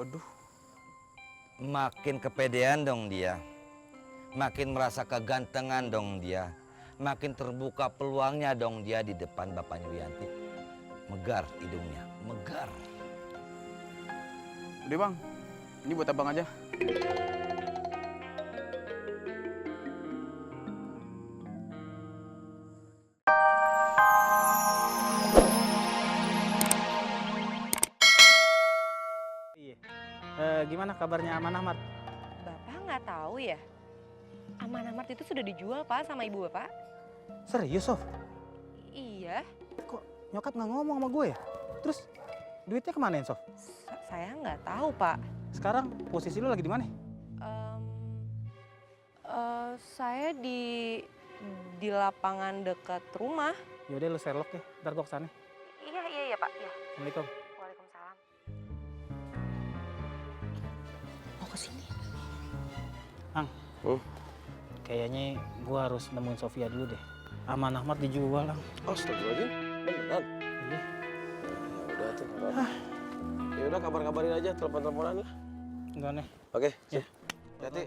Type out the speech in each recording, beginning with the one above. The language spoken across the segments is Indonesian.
Waduh. Makin kepedean dong dia. Makin merasa kegantengan dong dia. Makin terbuka peluangnya dong dia di depan bapaknya Wianti. Megar hidungnya, megar. Udah bang, ini buat abang aja. Iya. Gimana kabarnya Aman Ahmad? Bapak nggak tahu ya? Aman Ahmad itu sudah dijual Pak sama ibu Bapak. Serius, Sof? Iya, Kok nyokap nggak ngomong sama gue ya? Terus duitnya kemanain, Sof? saya nggak tahu Pak. Sekarang posisi lu lagi di mana? Saya di lapangan dekat rumah. Yaudah lu Sherlock ya, ntar gue kesana. Iya Pak. Iya. Assalamualaikum. Waalaikumsalam. Mau ke sini. Kayaknya gue harus nemuin Sofia dulu deh. Aman Ahmad dijual, Ang. Astagfirullahaladzim, beneran? Iya. Ya udah tuh, nggak apa-apa. Ya udah kabar-kabarin aja, telepon-teleponan lah. Enggak nih. Oke, Ya. hati-hati.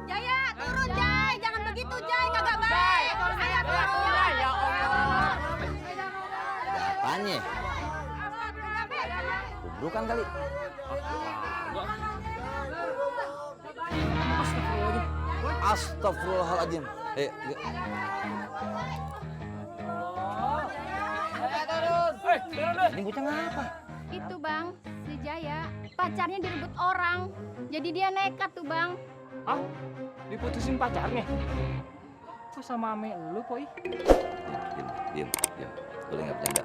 Jaya, turun Jay. Jangan begitu Jay, kagak baik. Ayo turun Jay. Ya Allah. Ada apanya? Dudrukan kali. Astagfirullahaladzim. Ini bocah ngapa? Itu bang, si Jaya pacarnya direbut orang. Jadi dia nekat tuh bang. Ah, diputusin pacarnya? Kok sama ame lu, Poi? Diam. Boleh nggak bercanda?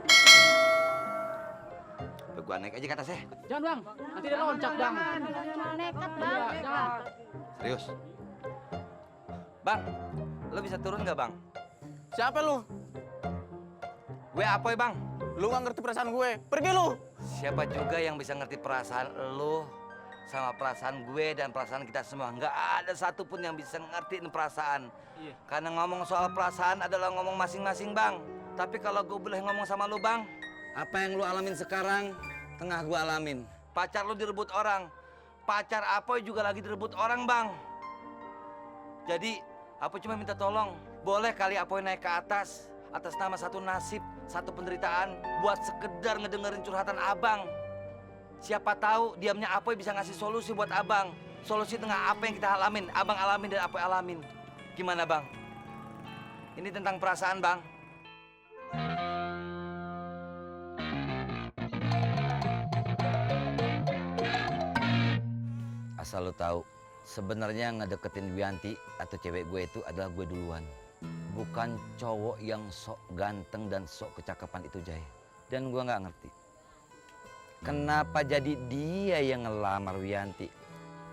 Gua naik aja ke atas ya. Jangan bang, nanti dia loncat bang. Nekat bang. Jangan. Serius. Bang, lo bisa turun nggak bang? Siapa lu? Gue Apoy bang. Lu nggak ngerti perasaan gue. Pergi lu. Siapa juga yang bisa ngerti perasaan lo sama perasaan gue dan perasaan kita semua. Nggak ada satupun yang bisa ngertiin perasaan. Iya. Karena ngomong soal perasaan adalah ngomong masing-masing bang. Tapi kalau gue boleh ngomong sama lo bang, apa yang lo alamin sekarang tengah gue alamin. Pacar lo direbut orang. Pacar Apoy juga lagi direbut orang bang. Jadi Apoy cuma minta tolong. Boleh kali Apoy naik ke atas nama satu nasib, satu penderitaan, buat sekedar ngedengerin curhatan abang. Siapa tahu diamnya Apoy bisa ngasih solusi buat abang. Solusi tengah apa yang kita alamin, abang alamin dan Apoy alamin. Gimana bang? Ini tentang perasaan bang. Asal lo tahu, sebenarnya ngedeketin Wianti atau cewek gue itu adalah gue duluan. Bukan cowok yang sok ganteng dan sok kecakapan itu, Jay. Dan gue nggak ngerti. Kenapa jadi dia yang ngelamar Wianti?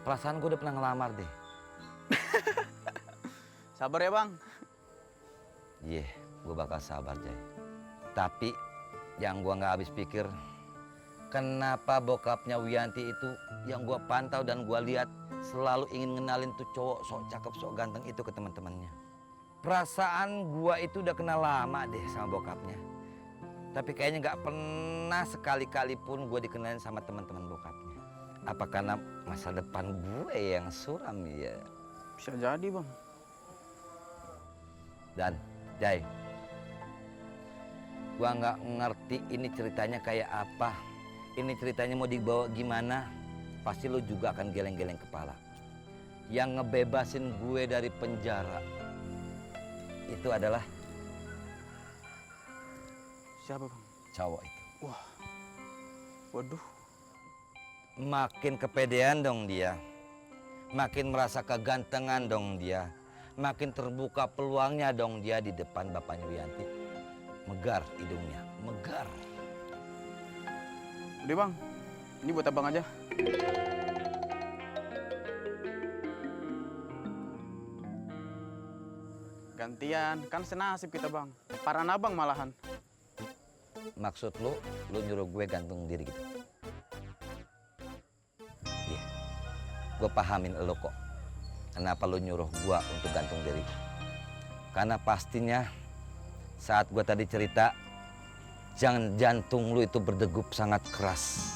Perasaan gue udah pernah ngelamar deh. Sabar ya bang. Iya, gue bakal sabar, Jay. Tapi yang gue nggak habis pikir, kenapa bokapnya Wianti itu yang gue pantau dan gue lihat selalu ingin ngenalin tuh cowok sok cakep, sok ganteng itu ke teman-temannya. Perasaan gue itu udah kenal lama deh sama bokapnya. Tapi kayaknya nggak pernah sekali-kali pun gue dikenalin sama teman-teman bokapnya. Apa karena masa depan gue yang suram ya? Bisa jadi bang. Dan, Jay, gue nggak ngerti ini ceritanya kayak apa. Ini ceritanya mau dibawa gimana, pasti lo juga akan geleng-geleng kepala. Yang ngebebasin gue dari penjara itu adalah Siapa bang? cowok itu. Wah. Waduh. Makin kepedean dong dia. Makin merasa kegantengan dong dia. Makin terbuka peluangnya dong dia di depan bapaknya Wianti. Megar hidungnya, megar. Udah bang, ini buat abang aja. Gantian, kan senasib kita bang. Paran abang malahan. Maksud lu nyuruh gue gantung diri gitu? Iya, gue pahamin lo kok. Kenapa lu nyuruh gue untuk gantung diri? Karena pastinya saat gue tadi cerita, jantung lu itu berdegup sangat keras.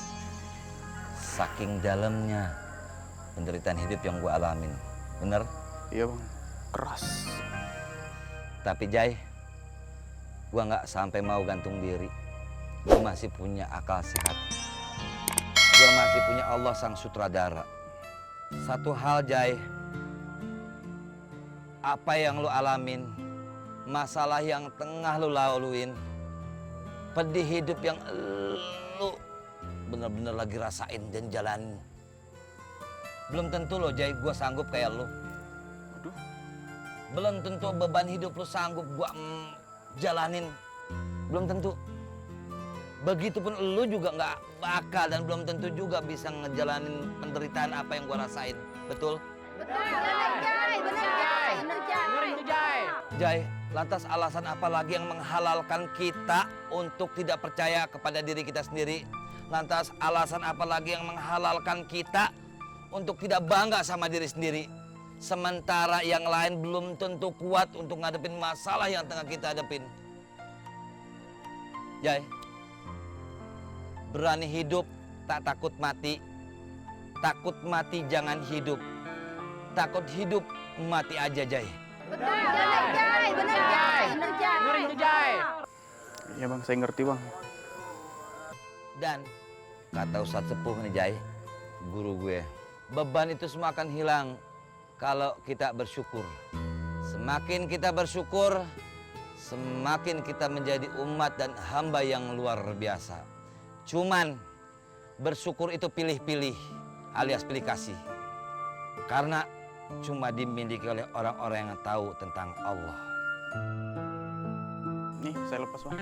Saking dalamnya penderitaan hidup yang gue alamin. Bener? Iya bang, keras. Tapi Jai, gue nggak sampai mau gantung diri. Gue masih punya akal sehat. Gue masih punya Allah sang sutradara. Satu hal Jai, apa yang lu alamin, masalah yang tengah lu laluin, pedih hidup yang lu bener-bener lagi rasain dan jalanin. Belum tentu lo Jai, gue sanggup kayak lu. Aduh. Belum tentu beban hidup lu sanggup gue jalanin. Belum tentu. Begitupun lu juga nggak bakal dan belum tentu juga bisa ngejalanin penderitaan apa yang gue rasain. Betul? Jai, lantas alasan apa lagi yang menghalalkan kita untuk tidak percaya kepada diri kita sendiri? Lantas alasan apa lagi yang menghalalkan kita untuk tidak bangga sama diri sendiri? Sementara yang lain belum tentu kuat untuk ngadepin masalah yang tengah kita hadapin. Jai, berani hidup, tak takut mati. Takut mati jangan hidup. Takut hidup, mati aja Jai. Iya bang, saya ngerti bang. Dan kata Ustadz Sepuh nih Jai, guru gue, beban itu semua akan hilang kalau kita bersyukur. Semakin kita bersyukur, semakin kita menjadi umat dan hamba yang luar biasa. Cuman bersyukur itu pilih-pilih alias pilih kasih. Karena cuma dimiliki oleh orang-orang yang tahu tentang Allah. Nih, saya lepas bang.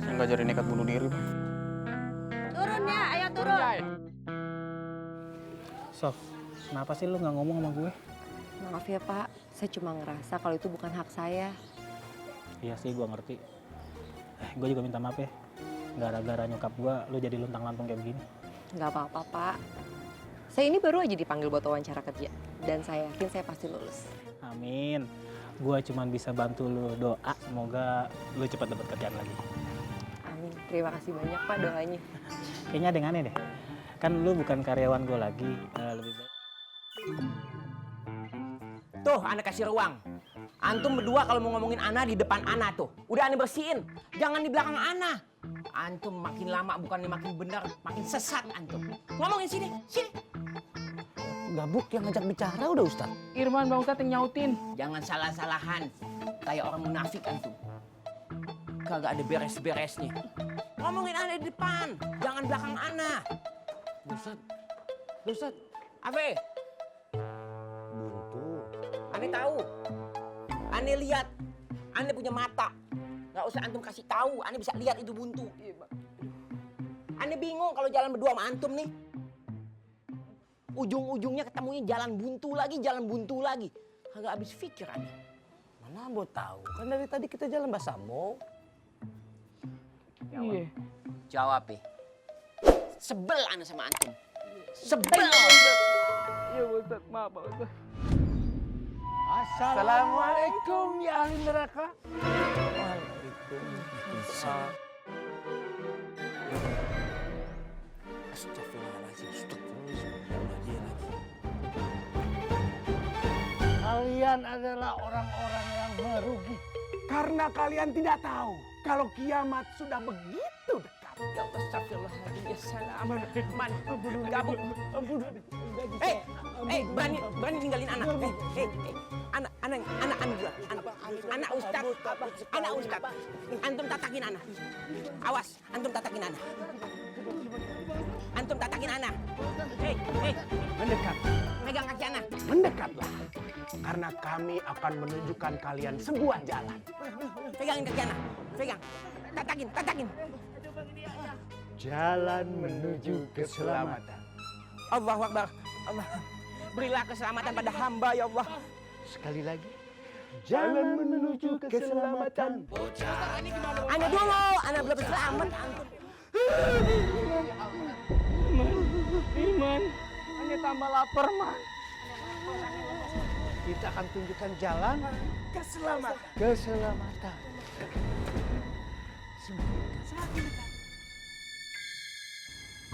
Saya nggak jadi nekat bunuh diri bang. Turun ya, ayo turun. Sof, kenapa sih lu nggak ngomong sama gue? Maaf ya Pak, saya cuma ngerasa kalau itu bukan hak saya. Iya sih, gue ngerti. Gue juga minta maaf ya. Gara-gara nyokap gue, lu jadi luntang-lantung kayak begini. Nggak apa-apa Pak. Saya ini baru aja dipanggil buat wawancara kerja. Dan saya yakin saya pasti lulus. Amin. Gue cuma bisa bantu lu doa. Semoga lu cepat dapat kerjaan lagi. Amin. Terima kasih banyak Pak doanya. Kayaknya ada yang aneh deh. Kan lu bukan karyawan gue lagi. Lebih baik. Tuh, Ana kasih ruang. Antum berdua kalau mau ngomongin Ana di depan Ana tuh. Udah Ana bersihin. Jangan di belakang Ana. Antum makin lama bukannya makin benar, makin sesat antum. Ngomongin sini, sini. Gabuk yang ngajak bicara udah Ustaz. Irman Bang Ustadz yang nyautin. Jangan salah-salahan. Kayak orang munafik antum. Kagak ada beres-beresnya. Ngomongin Ana di depan, jangan belakang Ana. Ustaz. Apa? Buntu. Ane tahu. Ane lihat. Ane punya mata. Gak usah antum kasih tahu. Ane bisa lihat itu buntu. Ane bingung kalau jalan berdua sama antum nih. Ujung-ujungnya ketemunya jalan buntu lagi. Kagak habis pikir Ane. Mana Ambo tahu? Kan dari tadi kita jalan Basamo. Iya. Jawab ya. Sebel Ane sama antum. Sebel. Iya Ustaz, maaf Pak Ustaz. Assalamualaikum ya ahli neraka. Waalaikumsalam. Astagfirullahaladzim. Kalian adalah orang-orang yang merugi. Karena kalian tidak tahu kalau kiamat sudah begitu dekat. Ya Allah, astagfirullahaladzim. Ya salam. Man, gabung. Berani tinggalin anak. Anak Ustaz. Antum tatakin anak. Awas, antum tatakin anak. Mendekat. Megang kaki anak. Mendekatlah. Karena kami akan menunjukkan kalian sebuah jalan. Pegangin kaki anak. Pegang. Tatakin. Jalan menuju keselamatan. Allahu Akbar. Allah. Berilah keselamatan pada hamba ya Allah. Sekali lagi. Jalan menuju keselamatan. Ana dulu, ana belum selamat. Iman. Hanya tambah lapar, Man. Kita akan tunjukkan jalan keselamatan. Semakin dekat.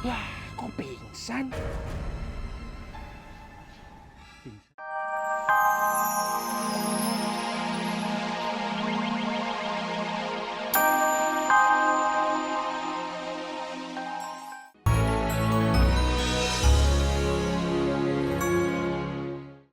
Lah, kok pingsan?